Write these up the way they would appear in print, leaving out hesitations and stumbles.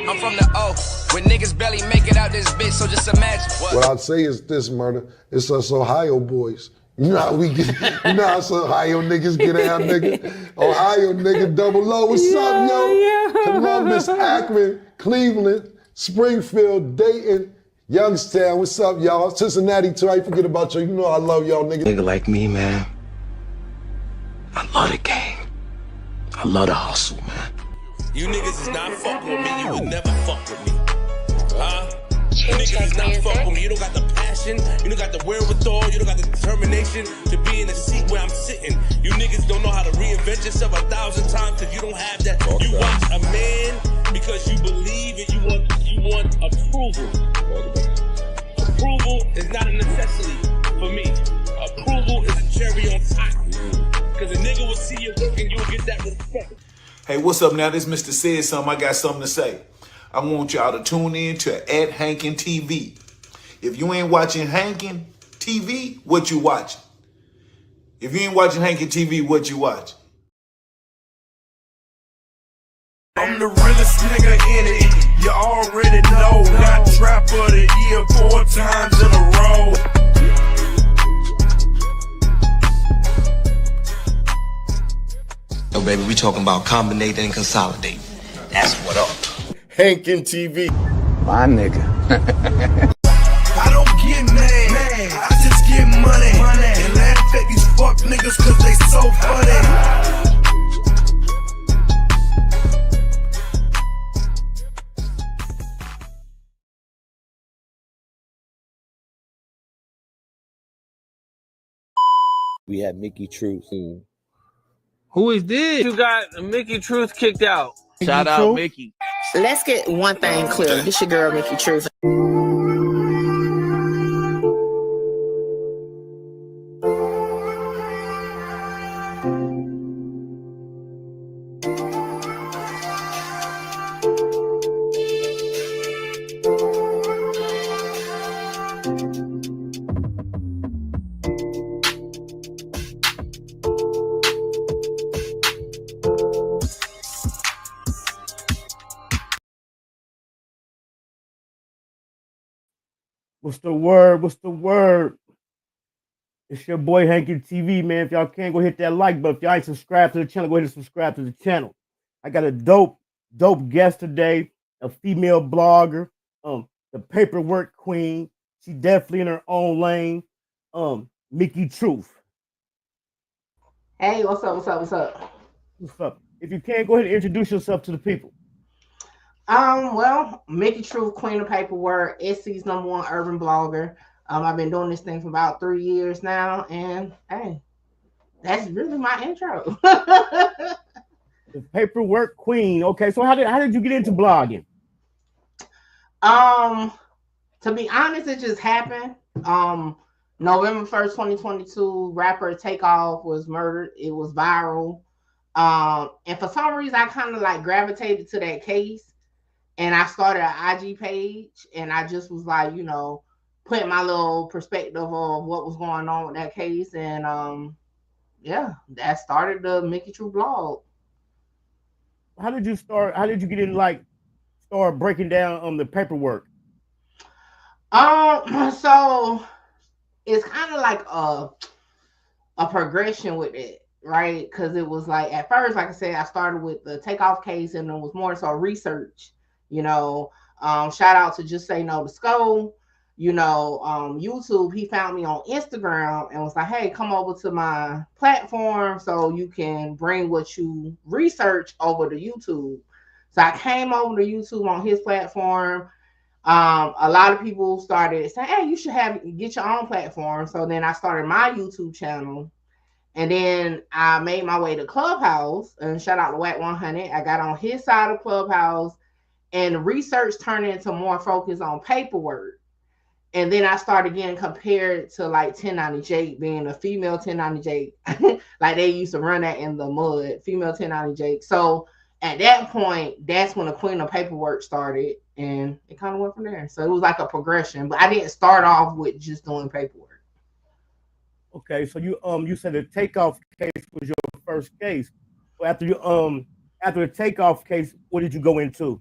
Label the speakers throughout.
Speaker 1: I'm from the O, when niggas barely make it out this bitch, so just imagine.
Speaker 2: What I'd say is this, murder. It's us Ohio boys. You know how we get, you know how us Ohio niggas get out, nigga? Ohio nigga, double O, what's up, yo?
Speaker 3: Yeah.
Speaker 2: Columbus, Akron, Cleveland, Springfield, Dayton, Youngstown, what's up, y'all? Cincinnati, too, I ain't forget about you. You know I love y'all, nigga.
Speaker 1: Nigga like me, man, I love the game. I love the hustle, man.
Speaker 4: You niggas is not fucking with me, you would never fuck with me. Huh? You niggas is not fucking with me, you don't got the passion, you don't got the wherewithal, you don't got the determination to be in the seat where I'm sitting. You niggas don't know how to reinvent yourself 1,000 times because you don't have that. You watch a man because you believe and you want approval. Approval is not a necessity for me. Approval is a cherry on top. Because a nigga will see your work and you'll get that respect.
Speaker 5: Hey, what's up now? This Mr. Said Something. I got something to say. I want y'all to tune in to @Hankin TV. If you ain't watching Hankin TV, what you watching? If you ain't watching Hankin TV, what you watching?
Speaker 6: I'm the realest nigga in it. You already know. Got Trap of the Year 4 times in a row.
Speaker 1: Yo, baby, we talking about combinating and consolidating. That's what up.
Speaker 6: Hankin TV.
Speaker 3: My nigga.
Speaker 6: I don't get mad. I just get money. And laugh at these fuck niggas cause they so funny.
Speaker 7: We had Mickey Truth.
Speaker 3: Who is this?
Speaker 8: You got Mickey Truth kicked out.
Speaker 3: Shout out Mickey.
Speaker 9: Let's get one thing clear. This your girl, Mickey Truth.
Speaker 3: What's the word? What's the word? It's your boy Hankin TV, man. If y'all can't, go hit that like button. If y'all ain't subscribed to the channel, go ahead and subscribe to the channel. I got a dope guest today, a female blogger, the paperwork queen. She definitely in her own lane. Mickey Truth.
Speaker 9: Hey, what's up? What's up?
Speaker 3: If you can, go ahead and introduce yourself to the people.
Speaker 9: Well, Mickey Truth, Queen of Paperwork, SC's #1 urban blogger. I've been doing this thing for about 3 years now, and hey, that's really my intro.
Speaker 3: The paperwork queen. Okay, so how did you get into blogging?
Speaker 9: To be honest, it just happened. November 1st, 2022, rapper Takeoff was murdered. It was viral. And for some reason, I kind of like gravitated to that case. And I started an IG page, and I just was like, you know, putting my little perspective of what was going on with that case. And yeah, that started the Mickey Truth blog.
Speaker 3: How did you start? How did you get in, like, start breaking down the paperwork?
Speaker 9: So it's kind of like a progression with it, right? Because it was like, at first, like I said, I started with the Takeoff case, and it was more so research. You know, shout out to Just Say No to Skull. You know, YouTube, he found me on Instagram and was like, hey, come over to my platform so you can bring what you research over to YouTube. So I came over to YouTube on his platform. A lot of people started saying, hey, you should get your own platform. So then I started my YouTube channel. And then I made my way to Clubhouse, and shout out to Wack 100. I got on his side of Clubhouse, and research turned into more focus on paperwork. And then I started getting compared to like 1090 Jake, being a female 1090 Jake. Like they used to run that in the mud, female 1090 Jake. So at that point, that's when the Queen of Paperwork started, and it kind of went from there. So it was like a progression, but I didn't start off with just doing paperwork.
Speaker 3: Okay, so you said the Takeoff case was your first case. So after the Takeoff case, what did you go into?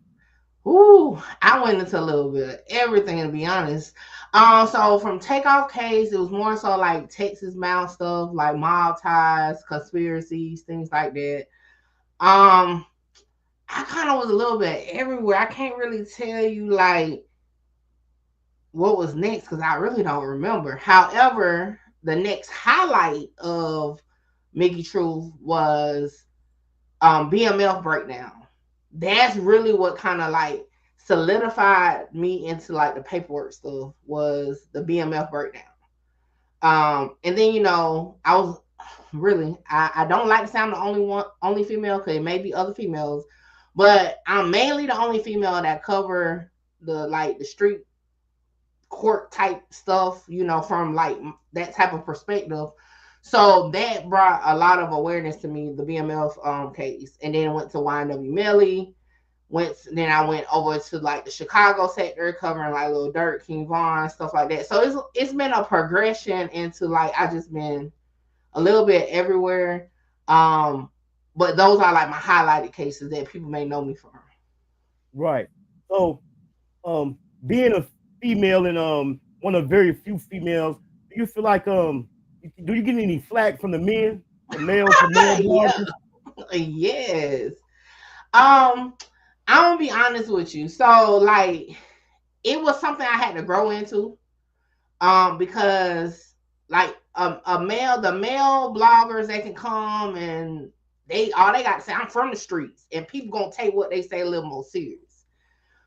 Speaker 9: Ooh, I went into a little bit of everything, to be honest. So from Takeoff Case, it was more so like Texas Mound stuff, like mob ties, conspiracies, things like that. I kind of was a little bit everywhere. I can't really tell you like what was next because I really don't remember. However, the next highlight of Mickey Truth was BMF breakdown. That's really what kind of like solidified me into like the paperwork stuff was the BMF breakdown. And then I was really I don't like to say I'm the only female because it may be other females, but I'm mainly the only female that cover the street court type stuff, from like that type of perspective. So that brought a lot of awareness to me, the BMF case, and then went to YNW Melly. Then I went over to like the Chicago sector, covering like Lil Durk, King Von, stuff like that. So it's been a progression into like I just been a little bit everywhere. But those are like my highlighted cases that people may know me from.
Speaker 3: Right. So, being a female and one of very few females, do you feel like do you get any flack from the men, the male bloggers?
Speaker 9: Yes. I'm gonna be honest with you. So like it was something I had to grow into. Because like the male bloggers, they can come and all they got to say, I'm from the streets, and people gonna take what they say a little more serious.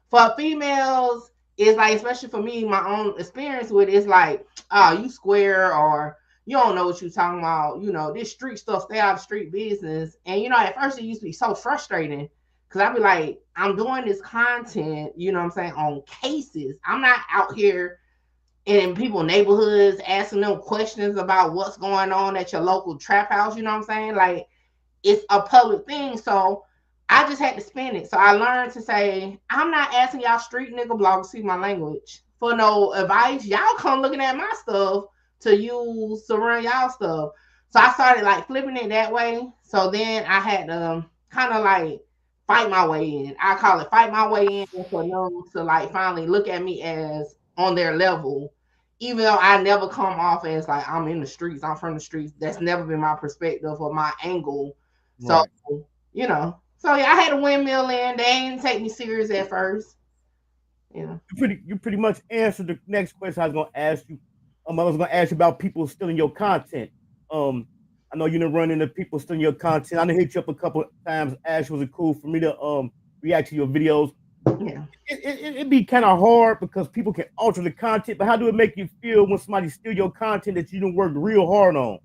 Speaker 9: For females, it's like, especially for me, my own experience with it, it's like, oh, you square, or you don't know what you're talking about. This street stuff, stay out of street business. And at first it used to be so frustrating because I'd be like, I'm doing this content, what I'm saying, on cases. I'm not out here in people's neighborhoods asking them questions about what's going on at your local trap house. You know what I'm saying? Like, it's a public thing. So I just had to spin it. So I learned to say, I'm not asking y'all street nigga bloggers, see my language, for no advice. Y'all come looking at my stuff to use to run y'all stuff. So I started like flipping it that way. So then I had to kind of like fight my way in. I call it fight my way in for them to like finally look at me as on their level. Even though I never come off as like I'm in the streets, I'm from the streets. That's never been my perspective or my angle. So,
Speaker 3: Right.
Speaker 9: So yeah, I had a windmill in. They didn't take me serious at first.
Speaker 3: You pretty much answered the next question I was gonna ask you. I was gonna ask you about people stealing your content. I know you done run into people stealing your content. I done hit you up a couple of times. Ash, was it cool for me to react to your videos?
Speaker 9: Yeah.
Speaker 3: It'd be kind of hard because people can alter the content, but how do it make you feel when somebody steal your content that you done worked real hard on?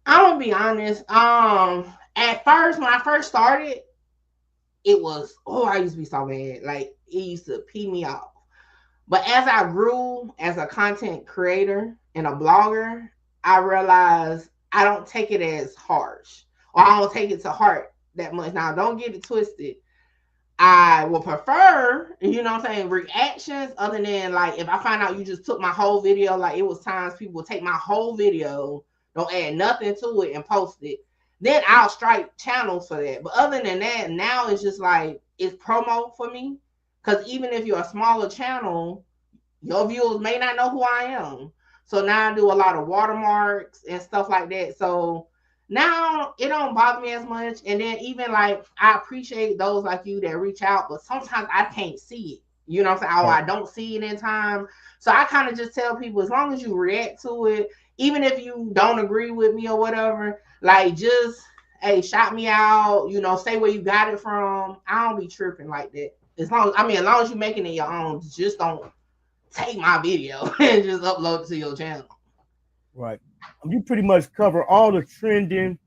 Speaker 9: I'm gonna be honest. At first, when I first started, it was, I used to be so mad. Like, it used to pee me off. But as I grew as a content creator and a blogger, I realized I don't take it as harsh, or I don't take it to heart that much. Now, don't get it twisted. I will prefer, reactions other than like if I find out you just took my whole video. Like, it was times people would take my whole video, don't add nothing to it, and post it. Then I'll strike channels for that. But other than that, now it's just like it's promo for me. Because even if you're a smaller channel, your viewers may not know who I am. So now I do a lot of watermarks and stuff like that. So now it don't bother me as much. And then even like I appreciate those like you that reach out, but sometimes I can't see it. You know what I'm saying? I don't see it in time. So I kind of just tell people, as long as you react to it, even if you don't agree with me or whatever, like just, hey, shout me out, say where you got it from. I don't be tripping like that. As long as you're making it your own, just don't take my video and just upload it to your channel.
Speaker 3: Right. You pretty much cover all the trending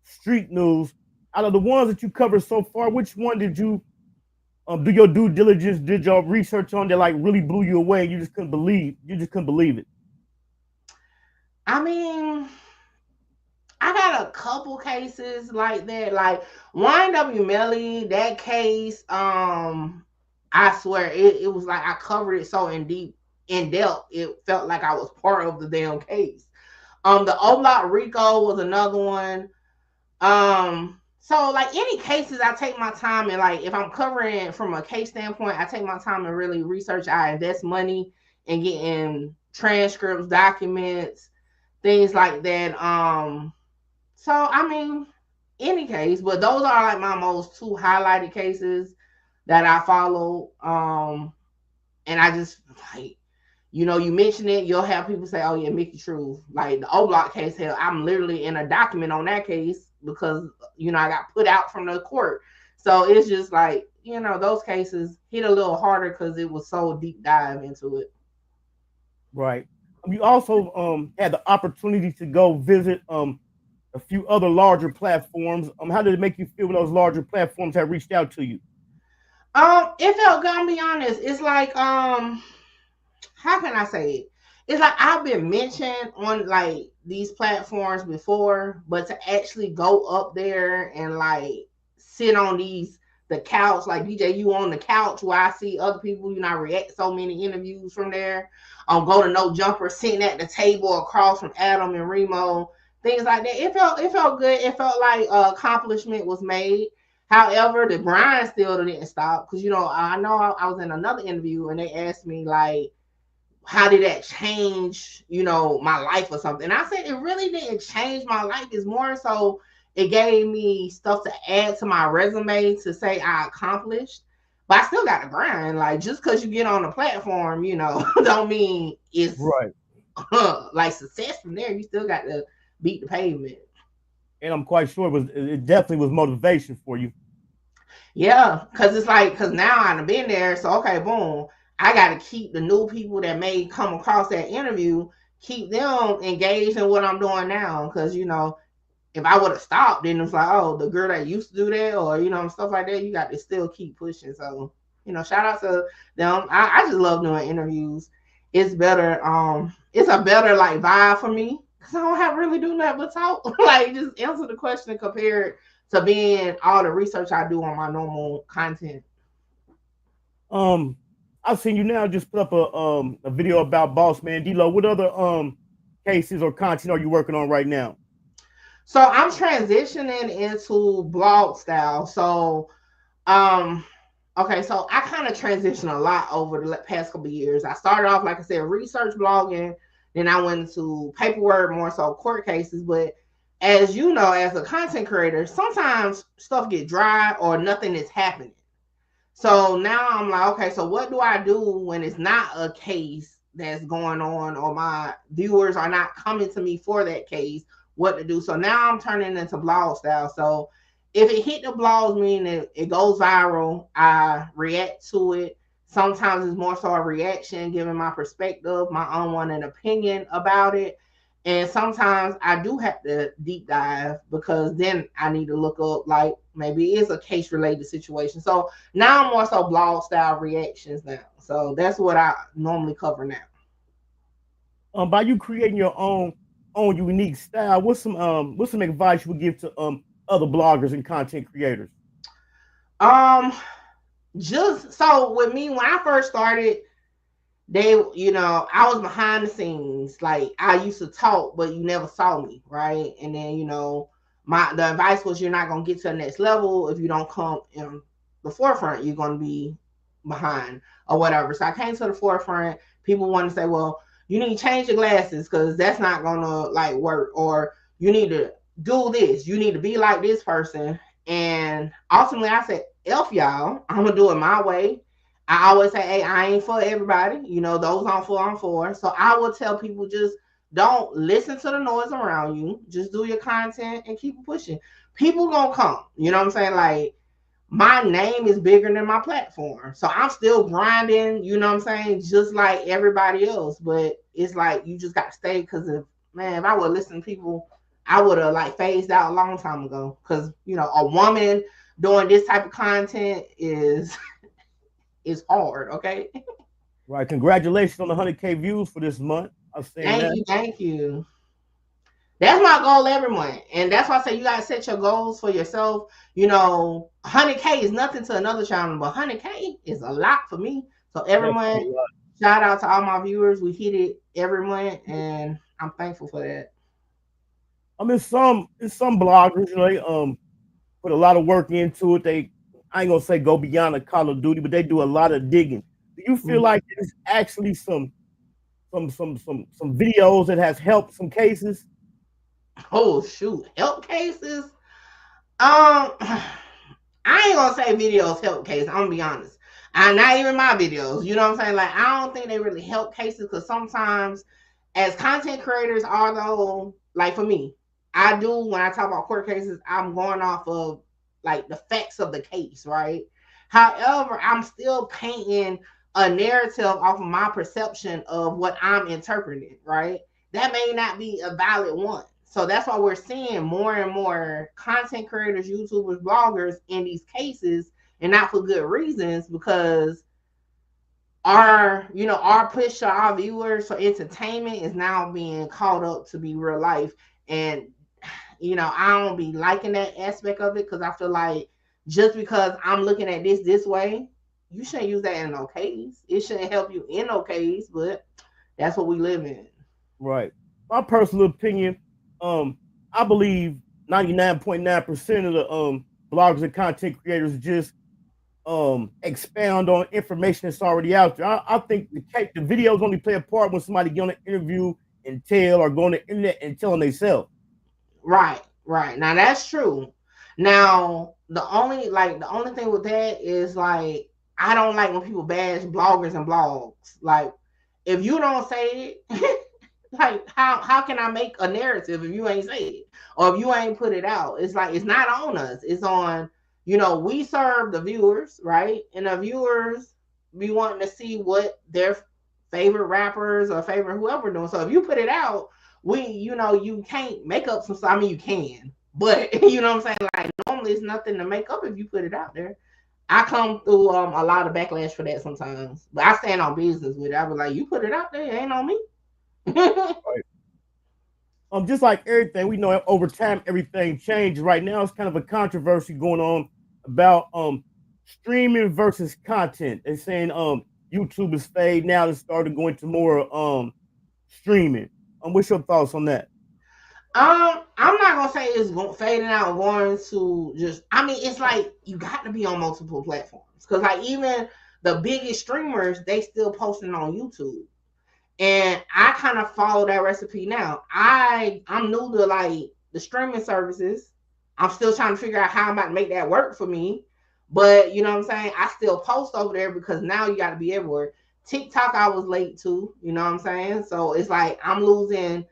Speaker 3: street news. Out of the ones that you covered so far, which one did you do your due diligence, did your research on that like really blew you away? You just couldn't believe it.
Speaker 9: I mean, I got a couple cases like that. Like YNW Melly, that case, I swear it was like I covered it so in depth, it felt like I was part of the damn case. The O Block Rico was another one. So like any cases, I take my time, and like if I'm covering from a case standpoint, I take my time and really research. I invest money in getting transcripts, documents, things like that. So I mean, any case, but those are like my most two highlighted cases that I follow. And I just like, you know, you mention it, you'll have people say, "Oh yeah, Mickey Truth." Like the O Block case, hell, I'm literally in a document on that case because you know I got put out from the court. So it's just like, you know, those cases hit a little harder because it was so deep dive into it.
Speaker 3: Right. You also had the opportunity to go visit a few other larger platforms. How did it make you feel when those larger platforms have reached out to you?
Speaker 9: It felt good. I'll be honest. It's like how can I say it? It's like I've been mentioned on like these platforms before, but to actually go up there and like sit on the couch, like DJ, you on the couch where I see other people, you know, I react so many interviews from there. Go to No Jumper, sitting at the table across from Adam and Remo, things like that. It felt good. It felt like accomplishment was made. However, the grind still didn't stop because you know I was in another interview and they asked me like, how did that change, you know, my life or something? And I said, it really didn't change my life. It's more so it gave me stuff to add to my resume to say I accomplished. But I still got to grind. Like, just because you get on the platform, you know, don't mean it's
Speaker 3: Right.
Speaker 9: like success from there. You still got to beat the pavement.
Speaker 3: And I'm quite sure it definitely was motivation for you.
Speaker 9: Yeah, because now I've been there. So, okay, boom. I got to keep the new people that may come across that interview, keep them engaged in what I'm doing now. Because, you know, if I would have stopped, then it's like, oh, the girl that used to do that or, you know, stuff like that, you got to still keep pushing. So, you know, shout out to them. I just love doing interviews. It's better. It's a better like vibe for me because I don't have to really do nothing but talk. Like just answer the question compared to being all the research I do on my normal content.
Speaker 3: I've seen you now just put up a video about Boss Man D-Lo. What other cases or content are you working on right now?
Speaker 9: So I'm transitioning into blog style. So okay, so I kind of transitioned a lot over the past couple of years. I started off, like I said, research blogging. Then I went into paperwork, more so court cases. But as you know, as a content creator, sometimes stuff get dry or nothing is happening. So now I'm like, okay, so what do I do when it's not a case that's going on or my viewers are not coming to me for that case? What to do? So now I'm turning into blog style. So if it hit the blogs, meaning it goes viral, I react to it. Sometimes it's more so a reaction, giving my perspective, my unwanted opinion about it. And sometimes I do have to deep dive because then I need to look up like maybe it's a case related situation. So now I'm more so blog style reactions now. So that's what I normally cover now.
Speaker 3: By you creating your own unique style, what's some advice you would give to other bloggers and content creators?
Speaker 9: Just so with me, when I first started, they, you know, I was behind the scenes. Like I used to talk, but you never saw me, right? And then, you know, the advice was you're not gonna get to the next level if you don't come in the forefront. You're gonna be behind or whatever. So I came to the forefront. People want to say, well, you need to change your glasses because that's not gonna like work, or you need to do this. You need to be like this person. And ultimately, I said, "F y'all, I'm gonna do it my way." I always say, hey, I ain't for everybody. You know, those I'm for. So I will tell people just don't listen to the noise around you. Just do your content and keep pushing. People gonna come. You know what I'm saying? Like my name is bigger than my platform. So I'm still grinding, you know what I'm saying? Just like everybody else. But it's like you just got to stay because if I would listen to people, I would have like phased out a long time ago. Because, you know, a woman doing this type of content is hard, okay?
Speaker 3: Right. Congratulations on the 100K views for this month.
Speaker 9: Thank you. That's my goal every month. And that's why I say you gotta set your goals for yourself. You know, 100K is nothing to another channel, but 100K is a lot for me. So every month, shout out to all my viewers. We hit it every month, and I'm thankful for that.
Speaker 3: I mean, some bloggers, you know, they put a lot of work into it. I ain't gonna say go beyond the Call of Duty, but they do a lot of digging. Do you feel like there's actually some videos that has helped some cases?
Speaker 9: Oh shoot, help cases. I ain't gonna say videos help cases. I'm gonna be honest. Not even my videos. You know what I'm saying? Like, I don't think they really help cases, because sometimes, as content creators, although, like for me, I do, when I talk about court cases, I'm going off of like the facts of the case, right? However, I'm still painting a narrative off of my perception of what I'm interpreting, right? That may not be a valid one. So that's why we're seeing more and more content creators, YouTubers, bloggers in these cases, and not for good reasons, because our push to our viewers for entertainment is now being caught up to be real life. And I don't be liking that aspect of it, because I feel like just because I'm looking at this way, you shouldn't use that in no case. It shouldn't help you in no case, but that's what we live in.
Speaker 3: Right. My personal opinion, I believe 99.9% of the bloggers and content creators just expound on information that's already out there. I think the videos only play a part when somebody get on an interview and tell, or go on the internet and telling themselves.
Speaker 9: Right. Now that's true. Now the only thing with that is, like, I don't like when people bash bloggers and blogs. Like, if you don't say it, like, how can I make a narrative if you ain't say it, or if you ain't put it out? It's like, it's not on us. It's on, we serve the viewers, right? And the viewers be wanting to see what their favorite rappers or favorite whoever doing. So if you put it out, you can't make up some stuff. I mean, you can, but you know what I'm saying? Like, normally it's nothing to make up if you put it out there. I come through a lot of backlash for that sometimes, but I stand on business with it. I was like, you put it out there, it ain't on me.
Speaker 3: Right. Just like everything, we know over time everything changes. Right now, it's kind of a controversy going on about streaming versus content. They're saying YouTube is fade now. It's started going to more streaming. What's your thoughts on that?
Speaker 9: I'm not gonna say it's fading out and going to just. I mean, it's like you got to be on multiple platforms, because like even the biggest streamers, they still posting on YouTube, and I kind of follow that recipe now. I'm new to like the streaming services. I'm still trying to figure out how I'm about to make that work for me, but you know what I'm saying. I still post over there because now you got to be everywhere. TikTok, I was late to, you know what I'm saying? So it's like I'm losing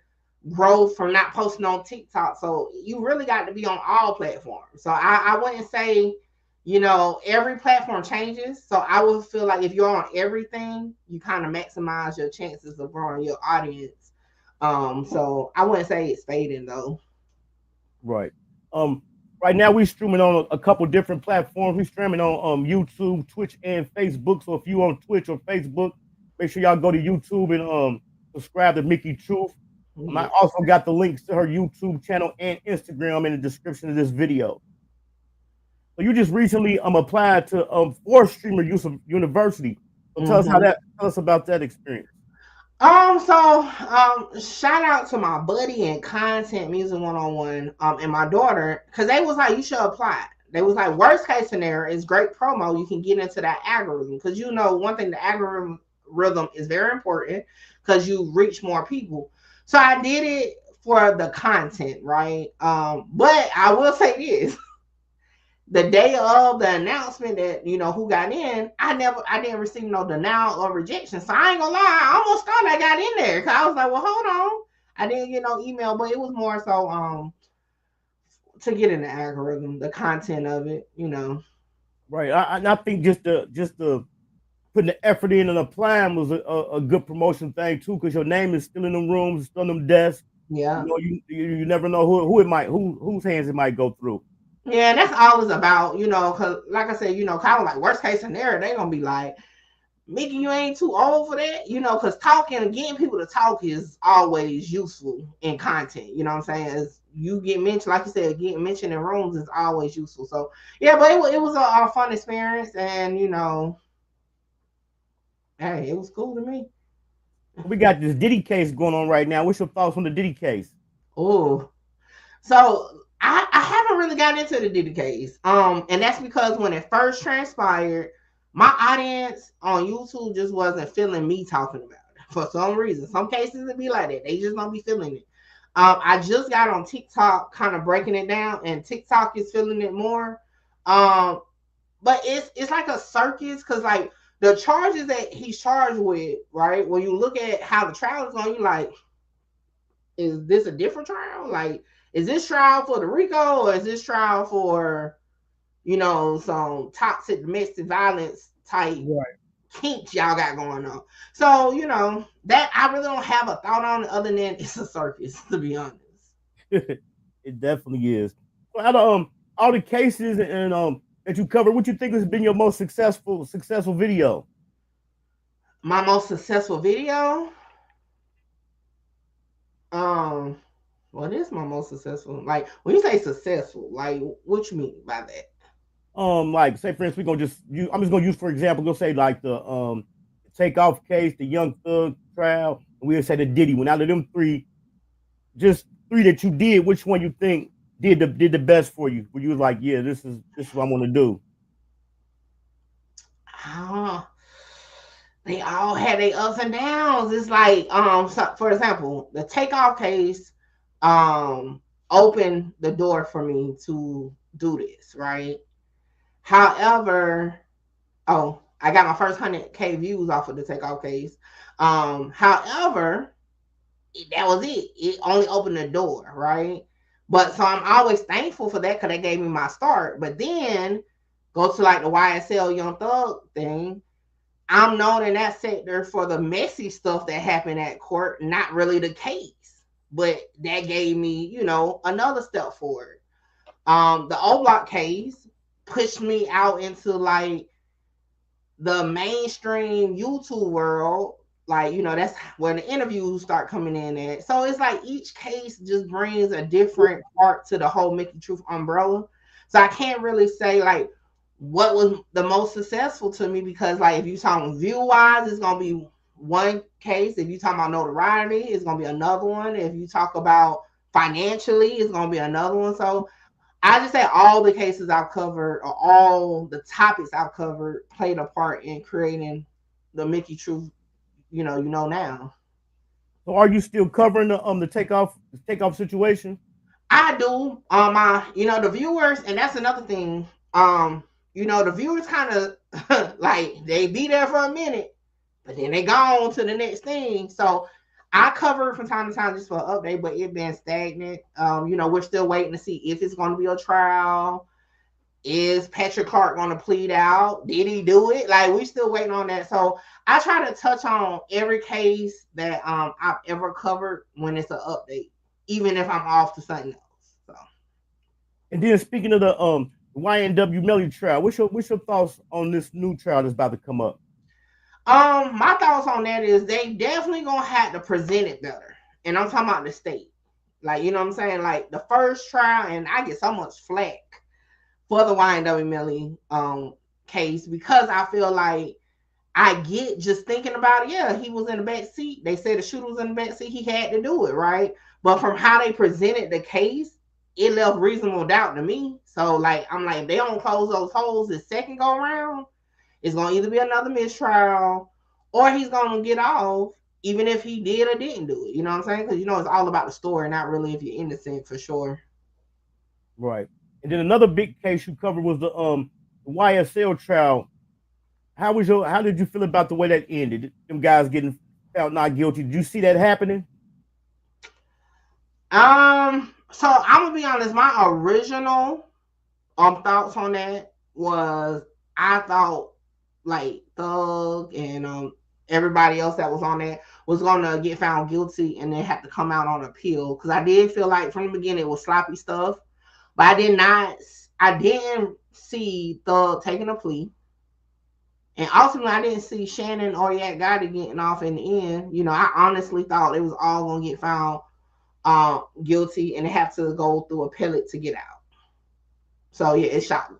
Speaker 9: growth from not posting on TikTok. So you really got to be on all platforms. So I wouldn't say, every platform changes. So I would feel like if you're on everything, you kind of maximize your chances of growing your audience. So I wouldn't say it's fading though.
Speaker 3: Right. Right now we're streaming on a couple different platforms. We're streaming on YouTube, Twitch, and Facebook. So if you on Twitch or Facebook, make sure y'all go to YouTube and subscribe to Mickey Truth. I also got the links to her YouTube channel and Instagram in the description of this video. So you just recently applied to for Streamer University. So tell us about that experience.
Speaker 9: Shout out to my buddy and Content Music 101 and my daughter, because they was like, you should apply. They was like, worst case scenario is great promo. You can get into that algorithm, because one thing, the algorithm is very important because you reach more people. So I did it for the content, right? But I will say this. The day of the announcement that who got in, I didn't receive no denial or rejection. So I ain't gonna lie, I almost thought I got in there, because I was like, well, hold on, I didn't get no email, but it was more so to get in the algorithm, the content of it,
Speaker 3: Right. I think just the putting the effort in and applying was a good promotion thing too, because your name is still in them rooms, still in them desks.
Speaker 9: Yeah.
Speaker 3: You never know whose hands it might go through.
Speaker 9: Yeah, that's all it's about, because like I said, kind of like worst case scenario, they're going to be like, Mickey, you ain't too old for that, because talking and getting people to talk is always useful in content, you know what I'm saying? As you get mentioned, like you said, getting mentioned in rooms is always useful. So, yeah, but it was a fun experience, and, hey, it was cool to me.
Speaker 3: We got this Diddy case going on right now. What's your thoughts on the Diddy case?
Speaker 9: Oh, so I haven't haven't really gotten into the Diddy case. And that's because when it first transpired, my audience on YouTube just wasn't feeling me talking about it for some reason. Some cases it be like that. They just don't be feeling it. I just got on TikTok kind of breaking it down, and TikTok is feeling it more. But it's like a circus, because like the charges that he's charged with, right? When you look at how the trial is going, you're like, is this a different trial? Like, is this trial for the RICO, or is this trial for, you know, some toxic domestic violence type kinks y'all got going on? So, you know, that I really don't have a thought on it other than it's a circus, to be honest.
Speaker 3: It definitely is. So out of all the cases and that you covered, what you think has been your most successful video?
Speaker 9: My most successful video? What is my most successful? Like, when you say successful, like, what you mean by that?
Speaker 3: Like, say for instance, I'm just gonna use for example, go say like the Takeoff case, the Young Thug trial, and we'll say the Diddy one. Out of them three, just three that you did, which one you think did the best for you? Where you was like, yeah, this is what I want to do.
Speaker 9: They all had their ups and downs. It's like, so for example, the Takeoff case opened the door for me to do this, right? However, I got my first 100K views off of the Takeoff case. However, that was it. It only opened the door, right? But so I'm always thankful for that, because that gave me my start. But then go to like the YSL Young Thug thing. I'm known in that sector for the messy stuff that happened at court, not really the case. But that gave me, you know, another step forward. The O Block case pushed me out into like the mainstream YouTube world. Like, you know, that's where the interviews start coming in at. So it's like each case just brings a different part to the whole Mickey Truth umbrella. So I can't really say like what was the most successful to me, because like if you talking view wise, it's gonna be one case. If you talking about notoriety, it's gonna be another one. If you talk about financially, it's gonna be another one. So I just say all the cases I've covered, or all the topics I've covered, played a part in creating the Mickey Truth, you know now.
Speaker 3: So are you still covering the takeoff situation?
Speaker 9: I do. The viewers, and that's another thing. The viewers kind of like they be there for a minute, but then they go on to the next thing. So I cover from time to time just for an update, but it's been stagnant. We're still waiting to see if it's going to be a trial. Is Patrick Clark going to plead out? Did he do it? Like, we're still waiting on that. So I try to touch on every case that I've ever covered when it's an update, even if I'm off to something else. So.
Speaker 3: And then speaking of the YNW Melody trial, what's your thoughts on this new trial that's about to come up?
Speaker 9: My thoughts on that is they definitely gonna have to present it better. And I'm talking about the state. Like, you know what I'm saying? Like the first trial, and I get so much flack for the YNW Melody case, because I feel like I get just thinking about it. Yeah, he was in the back seat. They said the shooter was in the back seat. He had to do it, right? But from how they presented the case, it left reasonable doubt to me. So like, I'm like, if they don't close those holes the second go around, it's going to either be another mistrial, or he's going to get off, even if he did or didn't do it. You know what I'm saying? Because, it's all about the story, not really if you're innocent, for sure.
Speaker 3: Right. And then another big case you covered was the YSL trial. How did you feel about the way that ended? Them guys getting found not guilty. Did you see that happening?
Speaker 9: So I'm going to be honest, my original thoughts on that was, I thought like Thug and everybody else that was on that was gonna get found guilty and then have to come out on appeal, because I did feel like from the beginning it was sloppy stuff, but I didn't see Thug taking a plea, and ultimately I didn't see Shannon or Yak Gotti getting off in the end. I honestly thought it was all gonna get found guilty and they have to go through appellate to get out. So yeah, it shocked me.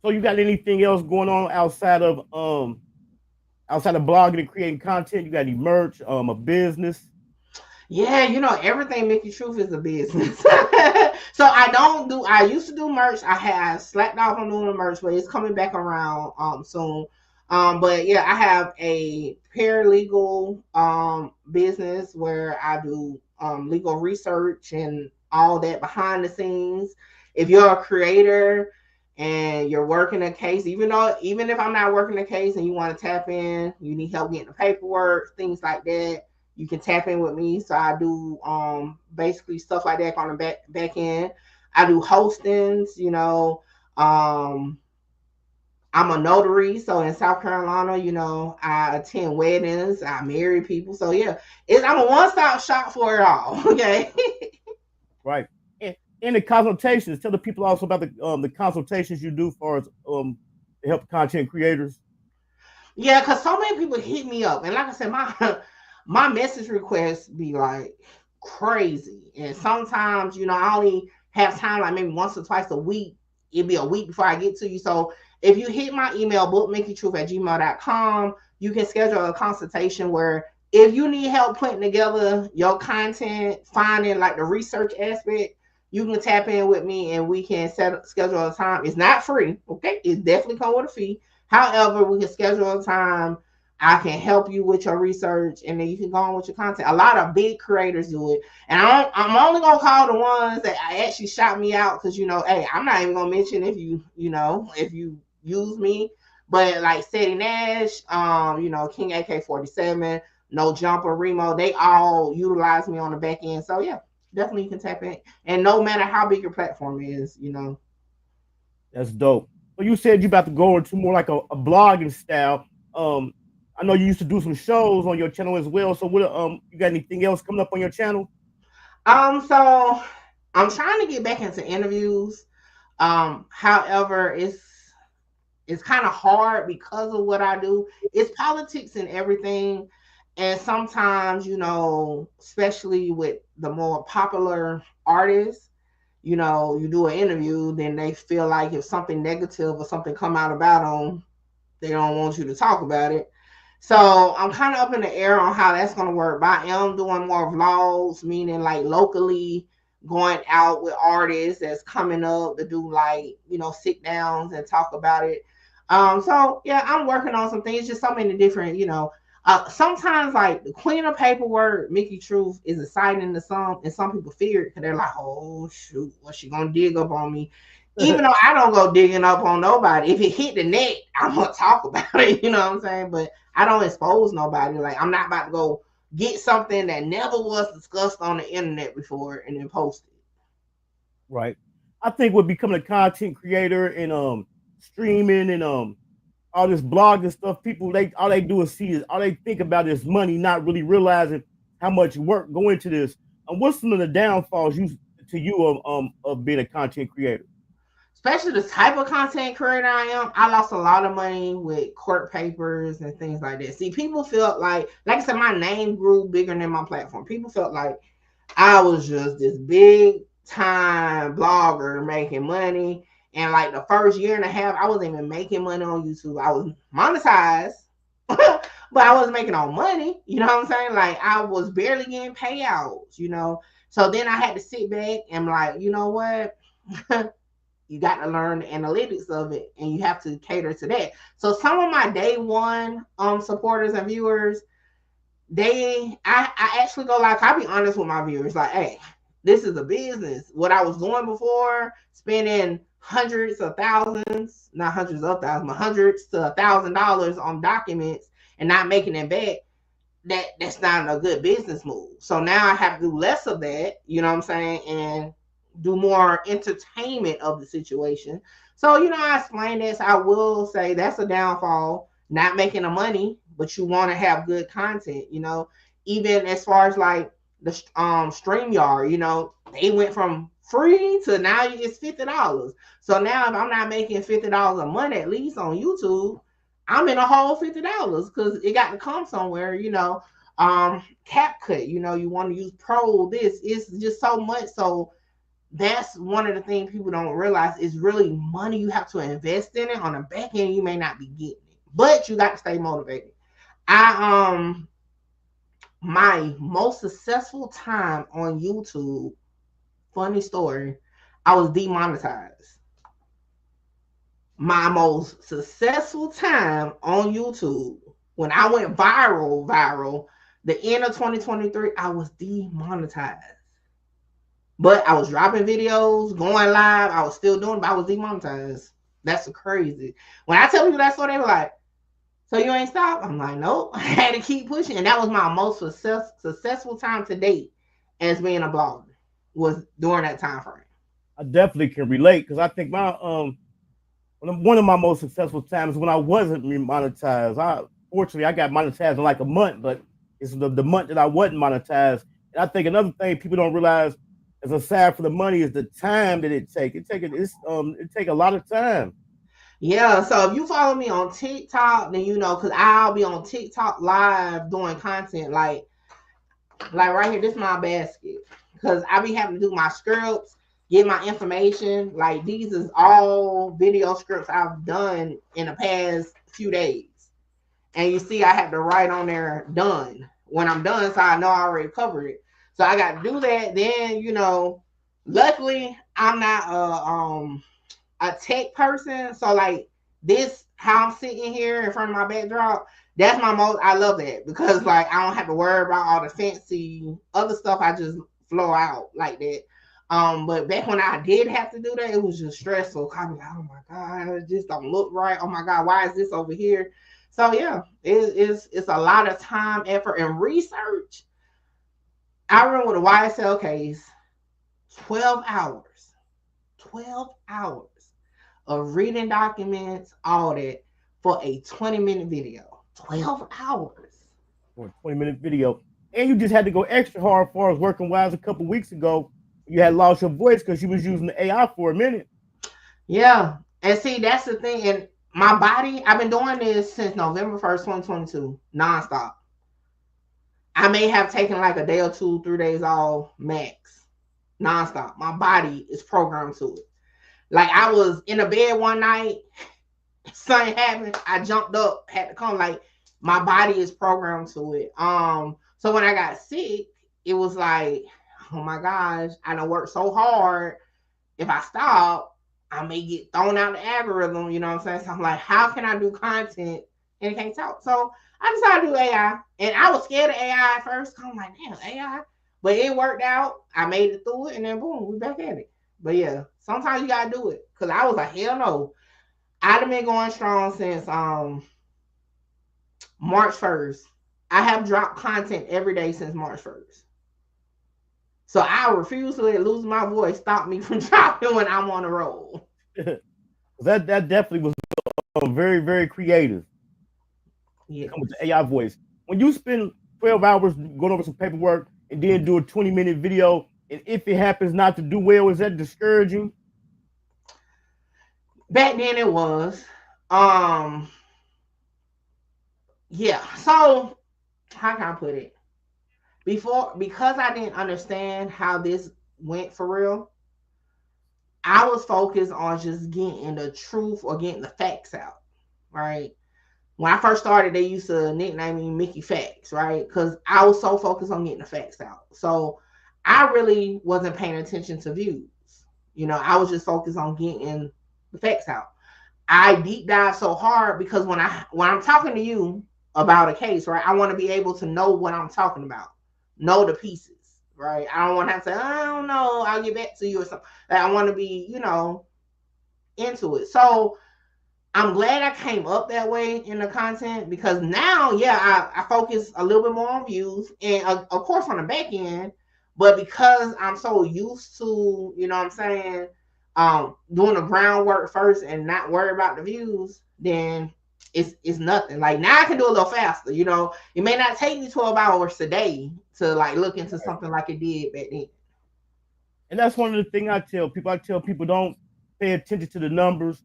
Speaker 3: So you got anything else going on outside of blogging and creating content? You got any merch, a business?
Speaker 9: Yeah, everything Mickey Truth is a business. So I used to do merch. I had slacked off on doing the merch, but it's coming back around soon. But yeah, I have a paralegal business where I do legal research and all that behind the scenes. If you're a creator and you're working a case, even if I'm not working a case and you want to tap in, you need help getting the paperwork, things like that, you can tap in with me. So I do basically stuff like that on the back end. I do hostings, I'm a notary, so in South Carolina, I attend weddings, I marry people. So yeah, I'm a one-stop shop for it all. Okay.
Speaker 3: Right. And the consultations, tell the people also about the consultations you do for to help content creators.
Speaker 9: Yeah, because so many people hit me up, and like I said, my message requests be like crazy, and sometimes I only have time like maybe once or twice a week. It'd be a week before I get to you. So if you hit my email, bookmikeytruth@gmail.com, you can schedule a consultation where if you need help putting together your content, finding like the research aspect, you can tap in with me and we can schedule a time. It's not free, okay? It definitely comes with a fee. However, we can schedule a time. I can help you with your research, and then you can go on with your content. A lot of big creators do it, and I'm only gonna call the ones that actually shout me out because hey, I'm not even gonna mention if you use me, but like Sadie Nash, King AK-47, No Jumper, Remo, they all utilize me on the back end. So yeah, definitely you can tap in, and no matter how big your platform is,
Speaker 3: That's dope. So you said you about to go into more like a blogging style. I know you used to do some shows on your channel as well. So what you got anything else coming up on your channel?
Speaker 9: So I'm trying to get back into interviews. However, it's kind of hard because of what I do. It's politics and everything. And sometimes, especially with the more popular artists, you do an interview, then they feel like if something negative or something come out about them, they don't want you to talk about it. So I'm kind of up in the air on how that's going to work. But I am doing more vlogs, meaning like locally going out with artists that's coming up to do like, sit downs and talk about it. So yeah, I'm working on some things, just so many different, sometimes like the queen of paperwork, Mickey Truth, is exciting to some, and some people fear it because they're like, oh shoot, what's she gonna dig up on me? Even though I don't go digging up on nobody, if it hit the net, I'm gonna talk about it. You know what I'm saying? But I don't expose nobody. Like I'm not about to go get something that never was discussed on the internet before and then post it.
Speaker 3: Right. I think with becoming a content creator and streaming and all this blogging stuff, people all they do is all they think about is money, not really realizing how much work go into this. What's some of the downfalls to you of being a content creator?
Speaker 9: Especially the type of content creator I am, I lost a lot of money with court papers and things like that. See, people felt like I said, my name grew bigger than my platform. People felt like I was just this big time blogger making money. And like the first year and a half, I wasn't even making money on YouTube. I was monetized, but I wasn't making no money. You know what I'm saying? Like I was barely getting payouts, So then I had to sit back and like, you know what? You got to learn the analytics of it, and you have to cater to that. So some of my day one supporters and viewers, I actually go like, I'll be honest with my viewers, like, hey, this is a business. What I was doing before, spending hundreds of thousands, not hundreds of thousands, but hundreds to $1,000 on documents and not making it back, that's not a good business move. So now I have to do less of that, you know what I'm saying, and do more entertainment of the situation. So, I explain this. I will say that's a downfall, not making the money, but you want to have good content, even as far as like the StreamYard, they went from free to now it's $50. So now if I'm not making $50 a month at least on YouTube, I'm in a whole $50 because it got to come somewhere, CapCut, you want to use Pro, it's just so much. So that's one of the things people don't realize is really money you have to invest in it. On the back end, you may not be getting it, but you got to stay motivated. My most successful time on YouTube, funny story, I was demonetized. My most successful time on YouTube, when I went viral, the end of 2023, I was demonetized. But I was dropping videos, going live. I was still doing it, but I was demonetized. That's crazy. When I tell people that story, they were like, so you ain't stopped? I'm like, nope. I had to keep pushing. And that was my most successful time to date as being a blogger, was during that time frame.
Speaker 3: I definitely can relate, because I think my one of my most successful times when I wasn't monetized. Fortunately I got monetized in like a month, but it's the month that I wasn't monetized. And I think another thing people don't realize, as aside from the money, is the time that it take. It take a lot of time.
Speaker 9: Yeah, so if you follow me on TikTok, then you know, because I'll be on TikTok live doing content like right here. This is my basket, because I be having to do my scripts, get my information. Like, these is all video scripts I've done in the past few days. And you see I have to write on there done when I'm done, so I know I already covered it. So I got to do that. Then, you know, luckily I'm not a tech person. So like this, how I'm sitting here in front of my backdrop, that's my most, I love that, because like I don't have to worry about all the fancy other stuff. I just flow out like that. But back when I did have to do that, it was just stressful. I was like, oh my God, it just don't look right. Oh my God, why is this over here? So yeah, it's a lot of time, effort, and research. I remember with the YSL case, 12 hours of reading documents, all that, for a 20-minute video. 12 hours.
Speaker 3: For a 20-minute video. And you just had to go extra hard for us working wise a couple weeks ago. You had lost your voice because you was using the AI for a minute.
Speaker 9: Yeah. And see, that's the thing. And my body, I've been doing this since November 1st, 2022, nonstop. I may have taken like a day or 2, 3 days off max, nonstop. My body is programmed to it. Like, I was in a bed one night, something happened, I jumped up, had to come. Like, my body is programmed to it. So when I got sick, it was like, oh my gosh, I done worked so hard. If I stop, I may get thrown out the algorithm, you know what I'm saying? So I'm like, how can I do content and it can't talk? So I decided to do AI. And I was scared of AI at first. I'm like, damn, AI. But it worked out. I made it through it, and then boom, we back at it. But yeah, sometimes you gotta do it. Cause I was like, hell no. I'd have been going strong since March 1st. I have dropped content every day since March 1st. So I refuse to let losing my voice stop me from dropping when I'm on the roll.
Speaker 3: that definitely was very, very creative.
Speaker 9: Yeah.
Speaker 3: With the AI voice. When you spend 12 hours going over some paperwork and then do a 20-minute video, and if it happens not to do well, is that discouraging?
Speaker 9: Back then it was. Yeah. So how can I put it? Because I didn't understand how this went for real, I was focused on just getting the truth or getting the facts out, right? When I first started, they used to nickname me Mickey Facts, right? Because I was so focused on getting the facts out. So I really wasn't paying attention to views. You know, I was just focused on getting the facts out. I deep dive so hard because when I'm talking to you about a case, right, I want to be able to know what I'm talking about. Know the pieces, right? I don't want to have to say, I don't know, I'll get back to you or something. Like, I want to be, you know, into it. So I'm glad I came up that way in the content, because now, yeah, I focus a little bit more on views and of course on the back end, but because I'm so used to, you know what I'm saying, doing the groundwork first and not worry about the views, then it's nothing. Like, now I can do a little faster, you know. It may not take me 12 hours a day to like look into something like it did back then.
Speaker 3: And that's one of the things I tell people. I tell people, don't pay attention to the numbers.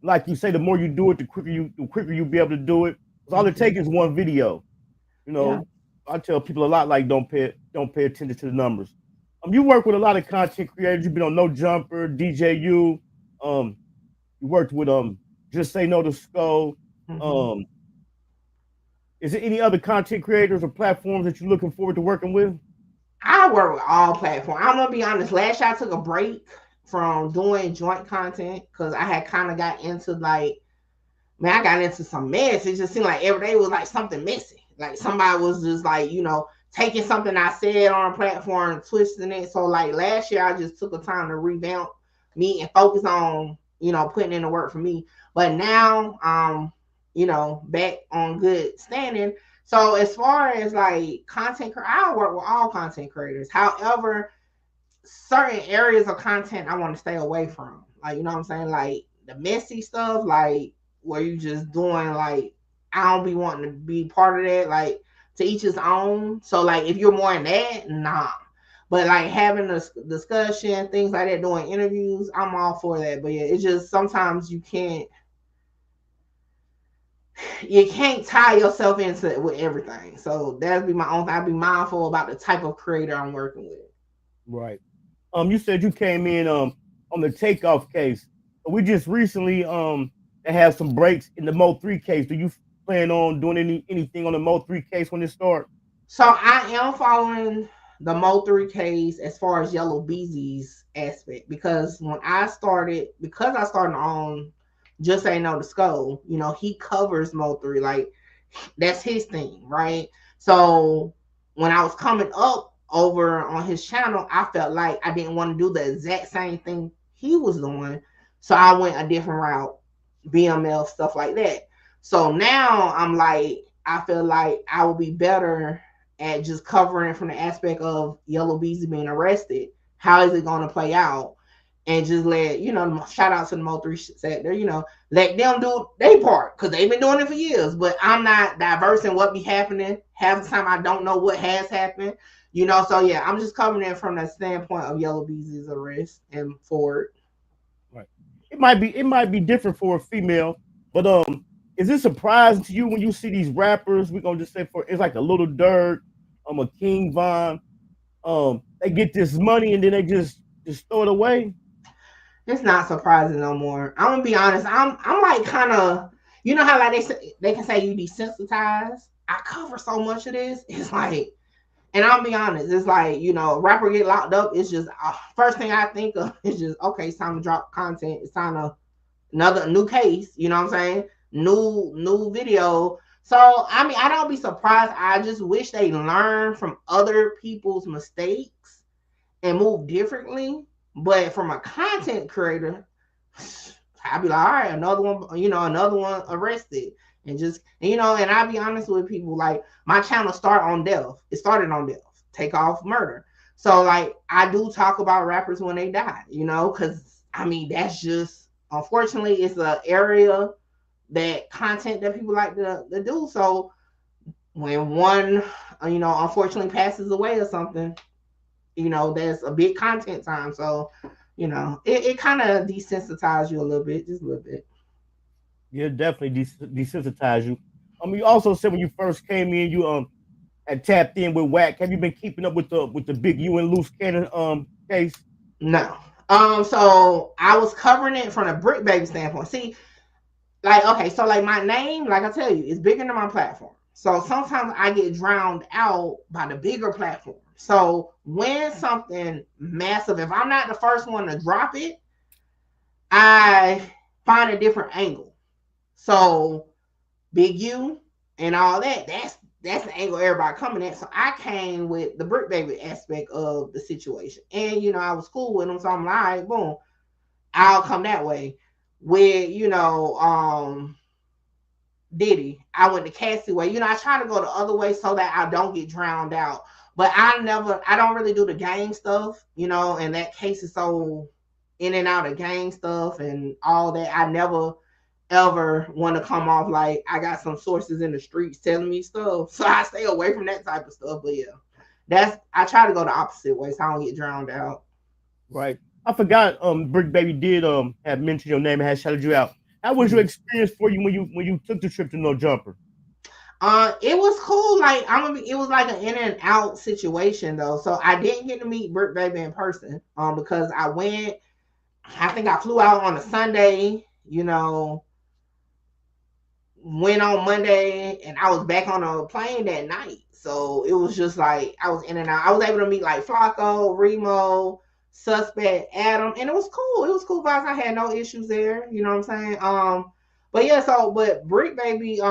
Speaker 3: Like you say, the more you do it, the quicker you'll be able to do it. Because all it takes is one video. You know, yeah. I tell people a lot, like, don't pay attention to the numbers. You work with a lot of content creators. You've been on No Jumper, DJU. You worked with Just Say No to Skull. Mm-hmm. Is there any other content creators or platforms that you're looking forward to working with?
Speaker 9: I work with all platforms. I'm gonna be honest. Last year I took a break from doing joint content because I had kind of got into like, man, I got into some mess. It just seemed like every day was like something messy. Like somebody was just like, you know, taking something I said on a platform and twisting it. So like last year, I just took a time to revamp me and focus on, you know, putting in the work for me. But now, you know, back on good standing. So as far as like I work with all content creators. However, certain areas of content I want to stay away from. Like, you know what I'm saying? Like the messy stuff, like where you just doing like, I don't be wanting to be part of that. Like to each his own. So like if you're more in that, nah. But like having a discussion, things like that, doing interviews, I'm all for that. But yeah, it's just sometimes you can't tie yourself into it with everything. So that'd be my own thing. I'd be mindful about the type of creator I'm working with.
Speaker 3: Right. You said you came in on the takeoff case. We just recently have some breaks in the Mo 3 case. Do you plan on doing anything on the Mo 3 case when it starts?
Speaker 9: So I am following the Mo 3 case as far as Yellow Beezy's aspect because when I started on Just Say No to Skull, you know, he covers Mo 3, like that's his thing, right? So when I was coming up over on his channel, I felt like I didn't want to do the exact same thing he was doing. So I went a different route, BML, stuff like that. So now I'm like, I feel like I will be better at just covering from the aspect of Yellow Beezy being arrested. How is it going to play out? And just let, you know, shout out to the Mo 3 sector, you know, let them do their part because they've been doing it for years. But I'm not diverse in what be happening. Half the time I don't know what has happened, you know. So yeah, I'm just covering it from the standpoint of Yellow Beezy's arrest and forward.
Speaker 3: Right. It might be different for a female, but is it surprising to you when you see these rappers? We're gonna just say it's like a Little Durk, a King Von, they get this money and then they just throw it away.
Speaker 9: It's not surprising no more. I'm gonna be honest. I'm like kind of, you know how like they can say you desensitized. I cover so much of this. It's like, and I'll be honest. It's like, you know, rapper get locked up. It's just first thing I think of is just okay. It's time to drop content. It's time to another new case. You know what I'm saying? New video. So I mean, I don't be surprised. I just wish they learn from other people's mistakes and move differently. But from a content creator, I'd be like, all right, another one arrested. And I'll be honest with people, like my channel started on death. It started on death, takeoff murder. So like I do talk about rappers when they die, you know, because I mean that's just unfortunately it's an area that content that people like to do. So when one unfortunately passes away or something, you know, there's a big content time. So, you know, it kind of desensitizes you a little bit, just a little bit.
Speaker 3: Yeah, definitely desensitize you. You also said when you first came in, you had tapped in with Wack. Have you been keeping up with the big you and Loose Cannon case?
Speaker 9: No. So I was covering it from a Brick Baby standpoint. See, like, okay, so like my name, like I tell you, is bigger than my platform. So sometimes I get drowned out by the bigger platform. So when something massive, if I'm not the first one to drop it, I find a different angle. So Big U and all that, that's the angle everybody coming at. So I came with the Brick Baby aspect of the situation. And, you know, I was cool with them. So I'm like, boom, I'll come that way. With, you know, Diddy, I went the Cassie way. You know, I try to go the other way so that I don't get drowned out. But I don't really do the gang stuff, you know, and that case is so in and out of gang stuff and all that. I never ever want to come off like I got some sources in the streets telling me stuff. So I stay away from that type of stuff. But yeah, I try to go the opposite way so I don't get drowned out.
Speaker 3: Right. I forgot Brick Baby did have mentioned your name and had shouted you out. How was your experience for you when you took the trip to No Jumper?
Speaker 9: It was cool. Like it was like an in and out situation though. So I didn't get to meet Brick Baby in person. Because I think I flew out on a Sunday, you know, went on Monday and I was back on a plane that night. So it was just like I was in and out. I was able to meet like Flacco, Remo, suspect Adam, and it was cool. It was cool vibes. I had no issues there. You know what I'm saying? But yeah, but Brick Baby,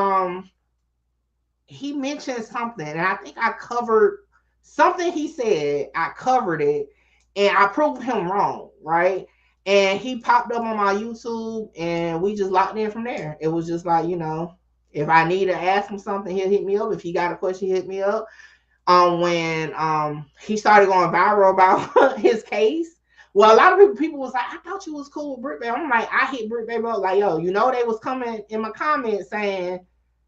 Speaker 9: he mentioned something, and I think I covered something he said. I covered it, and I proved him wrong, right? And he popped up on my YouTube, and we just locked in from there. It was just like, if I need to ask him something, he'll hit me up. If he got a question, he'll hit me up. When he started going viral about his case, well, a lot of people was like, I thought you was cool with Brick Baby. I'm like, I hit Brick Baby up like, yo, they was coming in my comments saying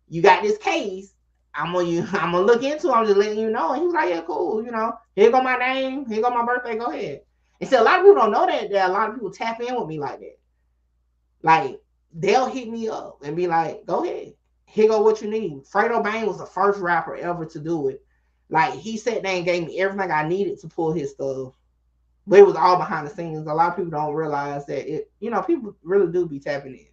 Speaker 9: you got this case. I'm gonna look into it. I'm just letting you know. And he was like, yeah, cool. Here go my name. Here go my birthday. Go ahead. And so a lot of people don't know that a lot of people tap in with me like that. Like, they'll hit me up and be like, go ahead. Here go what you need. Fredo Bang was the first rapper ever to do it. Like, he sat there and gave me everything I needed to pull his stuff. But it was all behind the scenes. A lot of people don't realize that people really do be tapping in.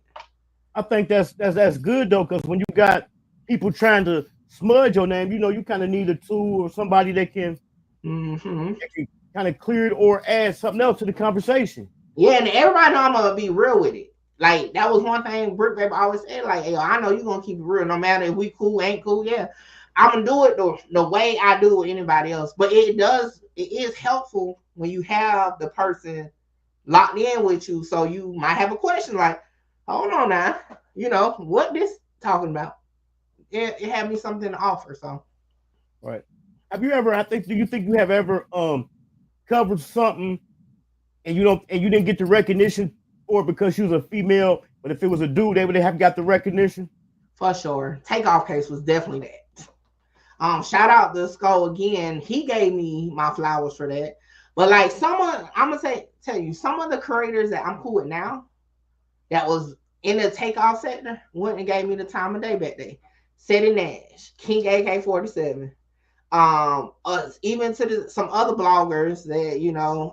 Speaker 3: I think that's good though, because when you got people trying to smudge your name, you kind of need a tool or somebody that can, that can kind of clear it or add something else to the conversation.
Speaker 9: Yeah, and everybody know I'm gonna be real with it. Like, that was one thing Brick Baby always said, like, hey, I know you're gonna keep it real no matter if we cool, ain't cool. Yeah, I'm gonna do it the way I do with anybody else. But it is helpful when you have the person locked in with you, so you might have a question like, hold on now, what this talking about? It had me something to offer. So,
Speaker 3: right. Have you ever? Do you think you have ever covered something and you didn't get the recognition for it because she was a female, but if it was a dude, they would have got the recognition?
Speaker 9: For sure. Takeoff case was definitely that. Shout out to Skull again. He gave me my flowers for that. But like I'm gonna tell you, some of the creators that I'm cool with now, that was in the Takeoff sector, went and gave me the time of day back then. Seti Nash, King AK-47, even to some other bloggers that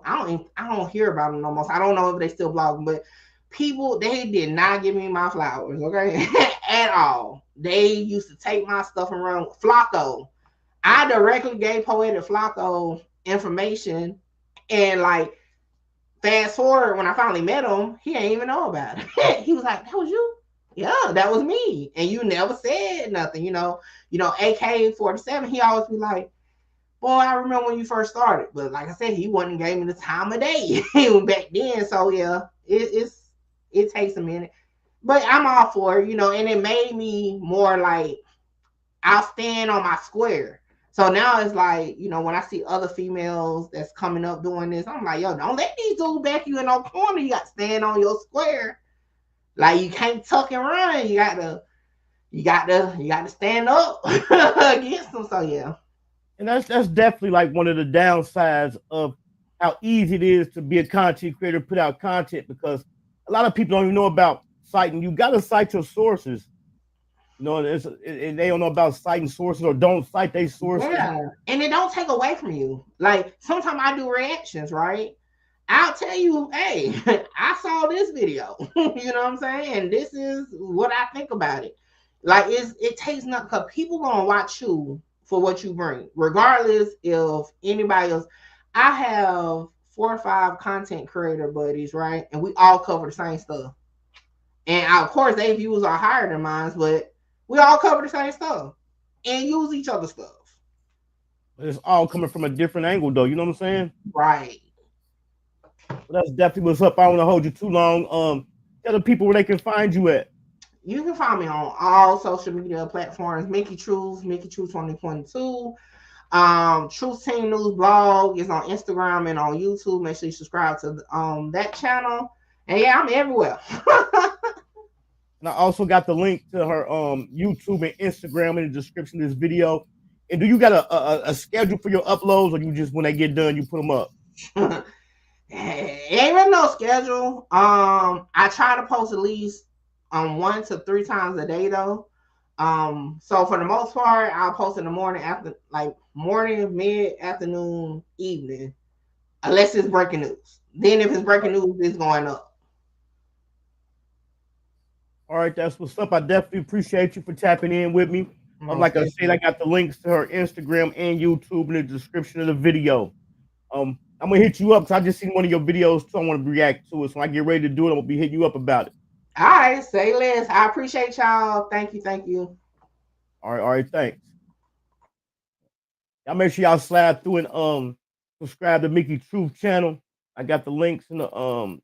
Speaker 9: I don't hear about them no more. I don't know if they still blogging, but people, they did not give me my flowers, okay, at all. They used to take my stuff and run with Flacco. I directly gave Poetic Flacco information, and like, fast forward, when I finally met him, he ain't even know about it. He was like, that was you? Yeah, that was me. And you never said nothing, AK-47, he always be like, boy, I remember when you first started. But like I said, he wasn't gave me the time of day back then. So yeah, it takes a minute. But I'm all for it, and it made me more like, I'll stand on my square. So now it's like, when I see other females that's coming up doing this, I'm like, yo, don't let these dudes back you in no corner. You got to stand on your square. Like, you can't tuck and run. You got to stand up against them. So yeah.
Speaker 3: And that's definitely like one of the downsides of how easy it is to be a content creator, put out content, because a lot of people don't even know about citing. You got to cite your sources. And they don't know about citing sources or don't cite their sources.
Speaker 9: Yeah, and it don't take away from you. Like, sometimes I do reactions, right? I'll tell you, hey, I saw this video. You know what I'm saying? And this is what I think about it. Like, it takes nothing, because people gonna watch you for what you bring, regardless if anybody else. I have 4 or 5 content creator buddies, right? And we all cover the same stuff. And of course, their views are higher than mine, but we all cover the same stuff and use each other's stuff.
Speaker 3: It's all coming from a different angle, though. You know what I'm saying?
Speaker 9: Right.
Speaker 3: Well, that's definitely what's up. I don't want to hold you too long. Tell the people where they can find you at.
Speaker 9: You can find me on all social media platforms. Mickey Truth 2022. Truth Team News blog is on Instagram and on YouTube. Make sure you subscribe to that channel. And yeah, I'm everywhere.
Speaker 3: And I also got the link to her YouTube and Instagram in the description of this video. And do you got a schedule for your uploads, or you just, when they get done, you put them up?
Speaker 9: Ain't really no schedule. I try to post at least 1 to 3 times a day though. So for the most part, I'll post in the morning, after, like morning, mid, afternoon, evening, unless it's breaking news. Then if it's breaking news, it's going up.
Speaker 3: All right, that's what's up. I definitely appreciate you for tapping in with me. Like I said, I got the links to her Instagram and YouTube in the description of the video. I'm gonna hit you up because I just seen one of your videos, so I want to react to it. So when I get ready to do it, I'm gonna be hitting you up about it.
Speaker 9: All right, say less. I appreciate y'all. Thank you.
Speaker 3: All right, thanks. Y'all make sure y'all slide through and subscribe to Mickey Truth channel. I got the links in the to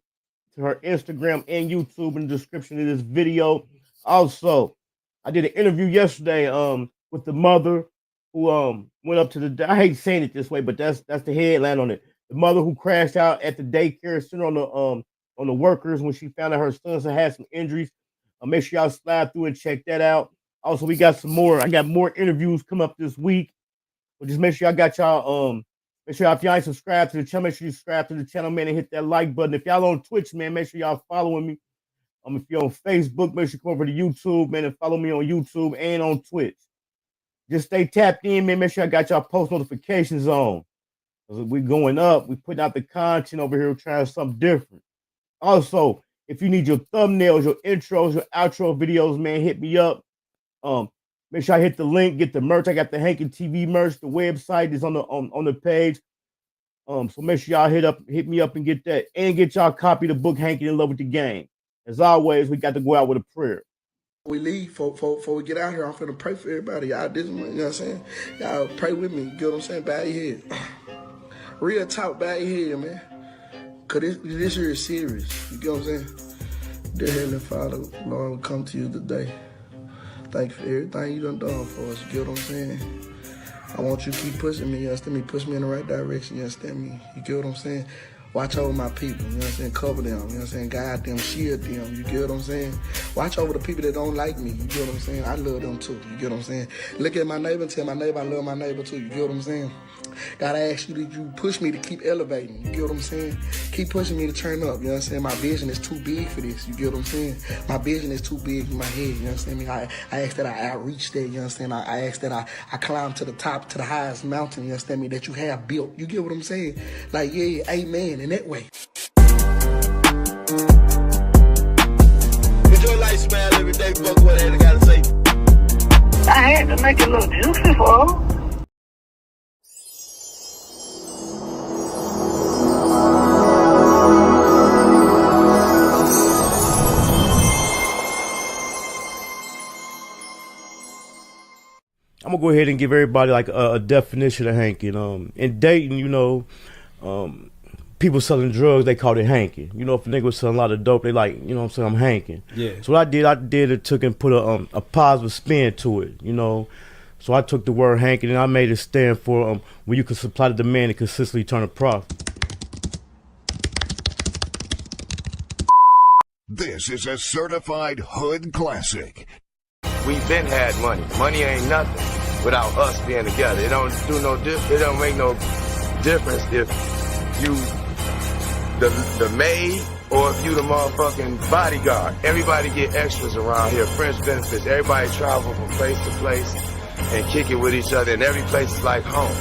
Speaker 3: her Instagram and YouTube in the description of this video. Also, I did an interview yesterday with the mother who went up to the, I hate saying it this way, but that's the headline on it. The mother who crashed out at the daycare center on the workers when she found out her sons had some injuries. Make sure y'all slide through and check that out. Also, we got some more. I got more interviews come up this week. So just make sure y'all got y'all make sure y'all, if y'all ain't subscribed to the channel, make sure you subscribe to the channel, man, and hit that like button. If y'all on Twitch, man, make sure y'all following me. If you're on Facebook, make sure you come over to YouTube, man, and follow me on YouTube and on Twitch. Just stay tapped in, man. Make sure I got y'all post notifications on. We're going up. We're putting out the content over here, trying something different. Also, if you need your thumbnails, your intros, your outro videos, man, hit me up. Make sure I hit the link, get the merch. I got the Hankin TV merch. The website is on the page. So make sure y'all hit me up and get that, and get y'all a copy of the book Hankin in Love with the Game. As always, we got to go out with a prayer.
Speaker 10: We leave, before we get out here, I'm finna pray for everybody. Y'all, you know what I'm saying? Y'all pray with me. You get what I'm saying? Bow your head. Real talk, bow your head, man. Because this here is serious. You get what I'm saying? Dear Heavenly Father, Lord, we come to you today. Thank you for everything you done for us. You get what I'm saying? I want you to keep pushing me. You understand me? Push me in the right direction. You understand me? You get what I'm saying? Watch over my people, you know what I'm saying? Cover them, you know what I'm saying? Guide them, shield them, you get what I'm saying? Watch over the people that don't like me, you get what I'm saying? I love them too, you get what I'm saying? Look at my neighbor and tell my neighbor I love my neighbor too, you get what I'm saying? God, I ask you that you push me to keep elevating, you get what I'm saying? Keep pushing me to turn up, you know what I'm saying? My vision is too big for this, you get what I'm saying? My vision is too big in my head, you understand me? I ask that I outreach that, you understand? I ask that I climb to the top, to the highest mountain, you understand me, that you have built, you get what I'm saying? Like, yeah, amen, in that way.
Speaker 6: Enjoy life, smile every day, fuck what I gotta say.
Speaker 11: I had to make it look juicy for her.
Speaker 3: I'm gonna go ahead and give everybody like a definition of hanking. In Dayton, you know, people selling drugs, they call it hanking. You know, if a nigga was selling a lot of dope, they like, you know what I'm saying, I'm hanking. Yeah. So what I did it took and put a positive spin to it, you know. So I took the word hanking and I made it stand for when you can supply the demand and consistently turn a profit.
Speaker 12: This is a certified hood classic.
Speaker 1: We've been had money. Money ain't nothing without us being together. It don't do no it don't make no difference if you the maid or if you the motherfucking bodyguard. Everybody get extras around here, friends benefits. Everybody travel from place to place and kick it with each other, and every place is like home.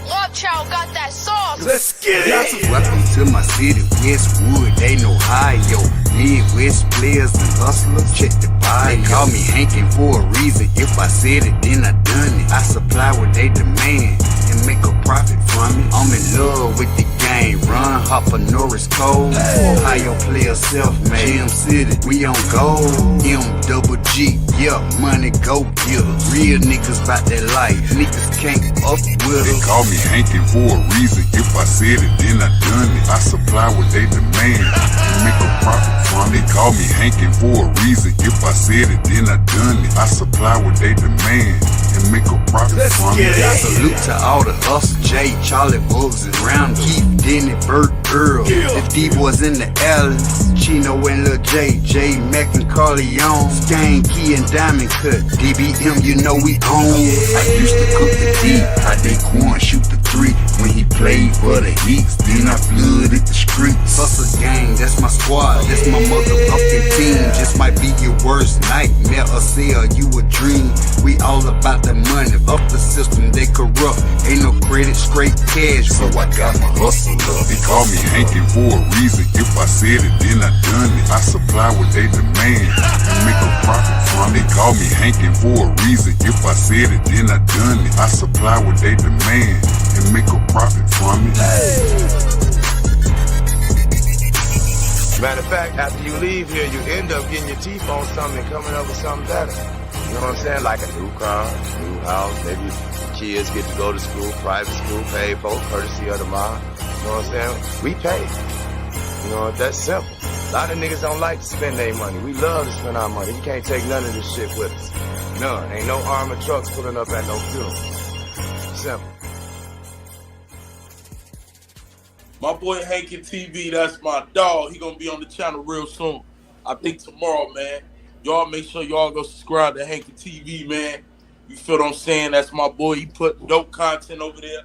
Speaker 13: Love Chyld got that sauce.
Speaker 1: Let's get it.
Speaker 14: Welcome to my city, Westwood, ain't Ohio. Midwest players and hustlers, check the bio. They call me Hankin for a reason. If I said it, then I done it. I supply what they demand and make a profit from it. I'm in love with the game. Run, Hopper, Norris, Cole. Ohio players self-made. Jam City, we on gold. M-double-G, yeah, money go getters. Real niggas bout that life. Niggas can't up with us.
Speaker 12: They call me Hankin for a reason. If I said it, then I done it. I supply what they demand and make a profit from it. They call me Hankin for a reason. If I said it, then I done it. I supply what they demand and make a profit from it.
Speaker 14: I salute to all the us, Jay, Charlie, Bugs, and Rounders. Keith, Denny, Bert, Earl. The D-boys in the alleys. Chino and Lil J, J, Mac and Carleon. Skang, Key, and Diamond Cut. DBM, you know we own. I used to cook the D. I did corn, shoot the 3. When he played for the Heats, then I flooded the streets. Hustle gang, that's my squad. That's my motherfucking team. Just might be your worst nightmare or sell you a dream. We all about the money. Up the system, they corrupt. Ain't no credit, straight cash.
Speaker 12: So I got my hustle up. They call me Hankin for a reason. If I said it, then I done it. I supply what they demand and make a profit from it. They call me Hankin for a reason. If I said it, then I done it. I supply what they demand and make a profit from it.
Speaker 1: Matter of fact, after you leave here, you end up getting your teeth on something and coming up with something better. You know what I'm saying? Like a new car, new house, maybe kids get to go to school, private school, paid for, courtesy of the mom. You know what I'm saying? We pay. You know, that's simple. A lot of niggas don't like to spend their money. We love to spend our money. You can't take none of this shit with us. None. Ain't no armored trucks pulling up at no funeral. Simple.
Speaker 15: My boy Hankin TV, that's my dog. He gonna be on the channel real soon. I think tomorrow, man. Y'all make sure y'all go subscribe to Hankin TV, man. You feel what I'm saying? That's my boy. He put dope content over there.